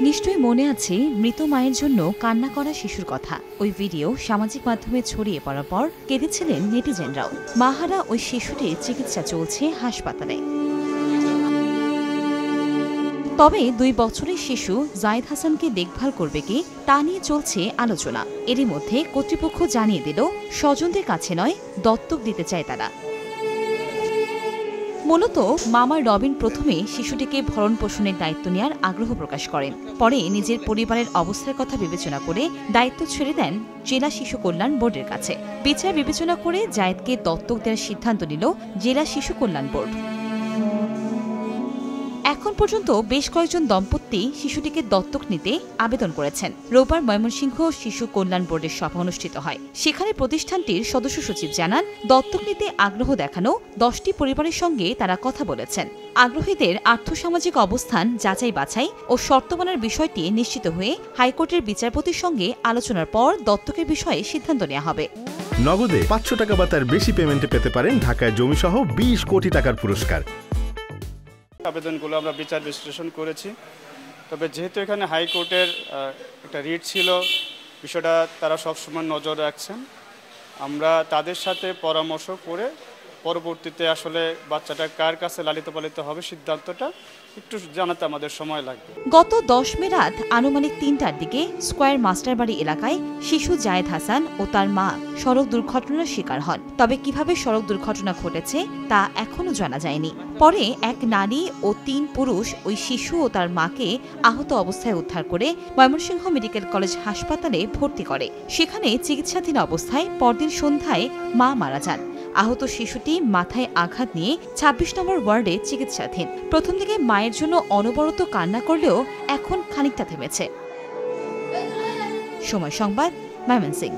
নিশ্চয়ই মনে আছে মৃত মায়ের জন্য কান্না করা শিশুর কথা। ওই ভিডিও সামাজিক মাধ্যমে ছড়িয়ে পড়ার পর কেঁদেছিলেন নেটিজেনরাও। মাহারা ওই শিশুটির চিকিৎসা চলছে হাসপাতালে। তবে 2 বছরের শিশু জায়েদ হাসানকে দেখভাল করবে কি তা নিয়ে চলছে আলোচনা। এরই মধ্যে কর্তৃপক্ষ জানিয়ে দিল স্বজনদের কাছে নয়, দত্তক দিতে চায় তারা। মূলত মামা রবিন প্রথমে শিশুটিকে ভরণ পোষণের দায়িত্ব নেওয়ার আগ্রহ প্রকাশ করেন। পরে নিজের পরিবারের অবস্থার কথা বিবেচনা করে দায়িত্ব ছেড়ে দেন জেলা শিশু কল্যাণ বোর্ডের কাছে। বিচার বিবেচনা করে জায়েদকে দত্তক দেওয়ার সিদ্ধান্ত নিল জেলা শিশু কল্যাণ বোর্ড। এখন পর্যন্ত বেশ কয়েকজন দম্পতি শিশুটিকে দত্তক নিতে আবেদন করেছেন। রোববার ময়মনসিংহ শিশু কল্যাণ বোর্ডের সভা অনুষ্ঠিত হয়। সেখানে প্রতিষ্ঠানটির সদস্য সচিব জানান, দত্তক নিতে আগ্রহ দেখানো 10টি পরিবারের সঙ্গে তারা কথা বলেছেন। আগ্রহীদের আর্থসামাজিক অবস্থান যাচাই বাছাই ও শর্ত মানার বিষয়টি নিশ্চিত হয়ে হাইকোর্টের বিচারপতির সঙ্গে আলোচনার পর দত্তকের বিষয়ে সিদ্ধান্ত নেওয়া হবে। নগদে 500 টাকা বা তার বেশি পেমেন্টে পেতে পারেন ঢাকায় জমিসহ 20 কোটি টাকার পুরস্কার। আবেদনগুলো আমরা বিচার বিশ্লেষণ করেছি। তবে যেহেতু এখানে হাইকোর্টের একটা রিট ছিল, বিষয়টা তারা সবসময় নজর রাখছেন। আমরা তাদের সাথে পরামর্শ করে পরবর্তীতে আসলে বাচ্চাটা কার কাছে লালিত পালিত হবে সিদ্ধান্তটা একটু জানাতে আমাদের সময় লাগবে। গত 10 মে রাত আনুমানিক 3টার দিকে স্কয়ার মাস্টারবাড়ি এলাকায় শিশু জায়েদ হাসান ও তার মা সড়ক দুর্ঘটনার শিকার হন। তবে কিভাবে সড়ক দুর্ঘটনা ঘটেছে তা এখনো জানা যায়নি। পরে এক নারী ও 3 পুরুষ ওই শিশু ও তার মাকে আহত অবস্থায় উদ্ধার করে ময়মনসিংহ মেডিকেল কলেজ হাসপাতালে ভর্তি করে। সেখানে চিকিৎসাধীন অবস্থায় পরদিন সন্ধ্যায় মা মারা যান। আহত শিশুটি মাথায় আঘাত নিয়ে 26 নম্বর ওয়ার্ডে চিকিৎসাধীন। প্রথম দিকে মায়ের জন্য অনবরত কান্না করলেও এখন খানিকটা থেমেছে। সময় সংবাদ, ময়মনসিংহ।